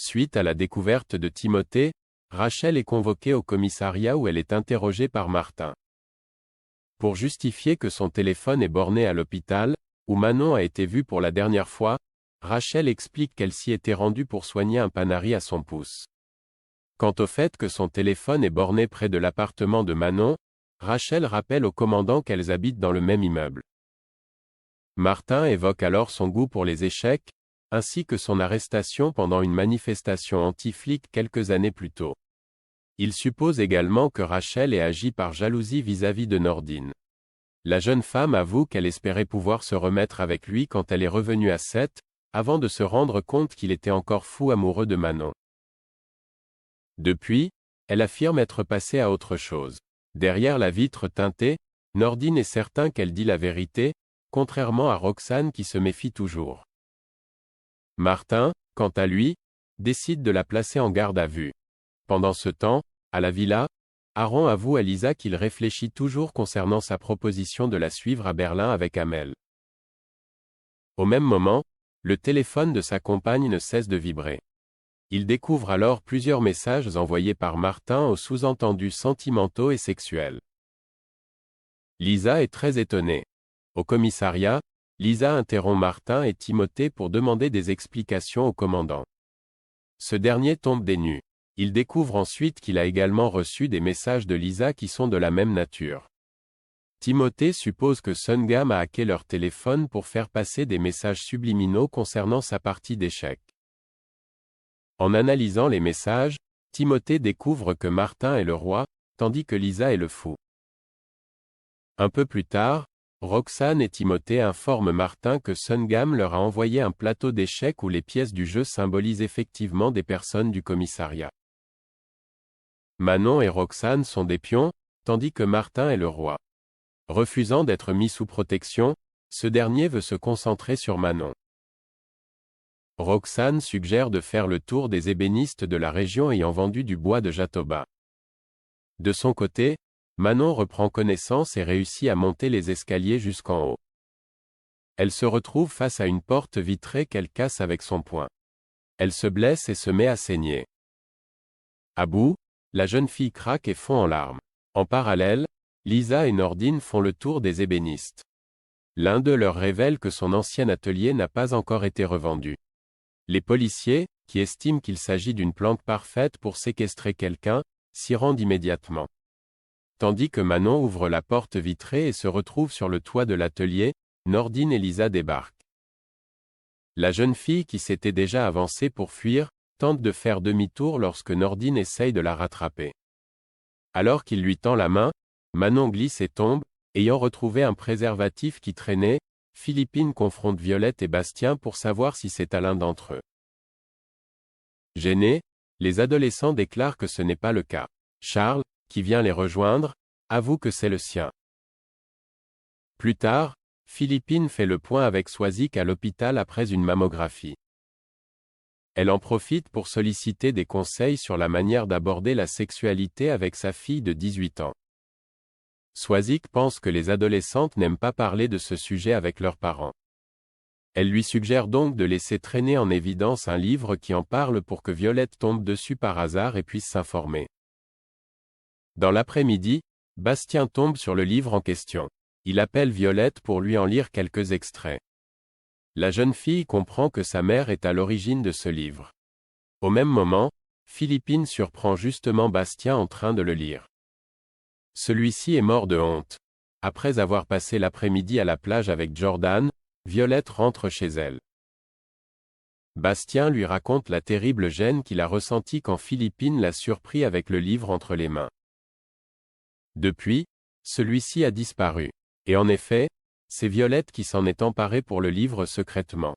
Suite à la découverte de Timothée, Rachel est convoquée au commissariat où elle est interrogée par Martin. Pour justifier que son téléphone est borné à l'hôpital, où Manon a été vue pour la dernière fois, Rachel explique qu'elle s'y était rendue pour soigner un panari à son pouce. Quant au fait que son téléphone est borné près de l'appartement de Manon, Rachel rappelle au commandant qu'elles habitent dans le même immeuble. Martin évoque alors son goût pour les échecs, ainsi que son arrestation pendant une manifestation anti-flic quelques années plus tôt. Il suppose également que Rachel ait agi par jalousie vis-à-vis de Nordine. La jeune femme avoue qu'elle espérait pouvoir se remettre avec lui quand elle est revenue à Sète, avant de se rendre compte qu'il était encore fou amoureux de Manon. Depuis, elle affirme être passée à autre chose. Derrière la vitre teintée, Nordine est certain qu'elle dit la vérité, contrairement à Roxane qui se méfie toujours. Martin, quant à lui, décide de la placer en garde à vue. Pendant ce temps, à la villa, Aaron avoue à Lisa qu'il réfléchit toujours concernant sa proposition de la suivre à Berlin avec Amel. Au même moment, le téléphone de sa compagne ne cesse de vibrer. Il découvre alors plusieurs messages envoyés par Martin aux sous-entendus sentimentaux et sexuels. Lisa est très étonnée. Au commissariat, Lisa interrompt Martin et Timothée pour demander des explications au commandant. Ce dernier tombe des nues. Il découvre ensuite qu'il a également reçu des messages de Lisa qui sont de la même nature. Timothée suppose que Sungam a hacké leur téléphone pour faire passer des messages subliminaux concernant sa partie d'échecs. En analysant les messages, Timothée découvre que Martin est le roi, tandis que Lisa est le fou. Un peu plus tard, Roxane et Timothée informent Martin que Sungam leur a envoyé un plateau d'échecs où les pièces du jeu symbolisent effectivement des personnes du commissariat. Manon et Roxane sont des pions, tandis que Martin est le roi. Refusant d'être mis sous protection, ce dernier veut se concentrer sur Manon. Roxane suggère de faire le tour des ébénistes de la région ayant vendu du bois de Jatoba. De son côté, Manon reprend connaissance et réussit à monter les escaliers jusqu'en haut. Elle se retrouve face à une porte vitrée qu'elle casse avec son poing. Elle se blesse et se met à saigner. À bout, la jeune fille craque et fond en larmes. En parallèle, Lisa et Nordine font le tour des ébénistes. L'un d'eux leur révèle que son ancien atelier n'a pas encore été revendu. Les policiers, qui estiment qu'il s'agit d'une planque parfaite pour séquestrer quelqu'un, s'y rendent immédiatement. Tandis que Manon ouvre la porte vitrée et se retrouve sur le toit de l'atelier, Nordine et Lisa débarquent. La jeune fille qui s'était déjà avancée pour fuir, tente de faire demi-tour lorsque Nordine essaye de la rattraper. Alors qu'il lui tend la main, Manon glisse et tombe, ayant retrouvé un préservatif qui traînait. Philippine confronte Violette et Bastien pour savoir si c'est à l'un d'entre eux. Gênés, les adolescents déclarent que ce n'est pas le cas. Charles, qui vient les rejoindre, avoue que c'est le sien. Plus tard, Philippine fait le point avec Swazik à l'hôpital après une mammographie. Elle en profite pour solliciter des conseils sur la manière d'aborder la sexualité avec sa fille de 18 ans. Swazik pense que les adolescentes n'aiment pas parler de ce sujet avec leurs parents. Elle lui suggère donc de laisser traîner en évidence un livre qui en parle pour que Violette tombe dessus par hasard et puisse s'informer. Dans l'après-midi, Bastien tombe sur le livre en question. Il appelle Violette pour lui en lire quelques extraits. La jeune fille comprend que sa mère est à l'origine de ce livre. Au même moment, Philippine surprend justement Bastien en train de le lire. Celui-ci est mort de honte. Après avoir passé l'après-midi à la plage avec Jordan, Violette rentre chez elle. Bastien lui raconte la terrible gêne qu'il a ressentie quand Philippine l'a surpris avec le livre entre les mains. Depuis, celui-ci a disparu. Et en effet, c'est Violette qui s'en est emparée pour le livre secrètement.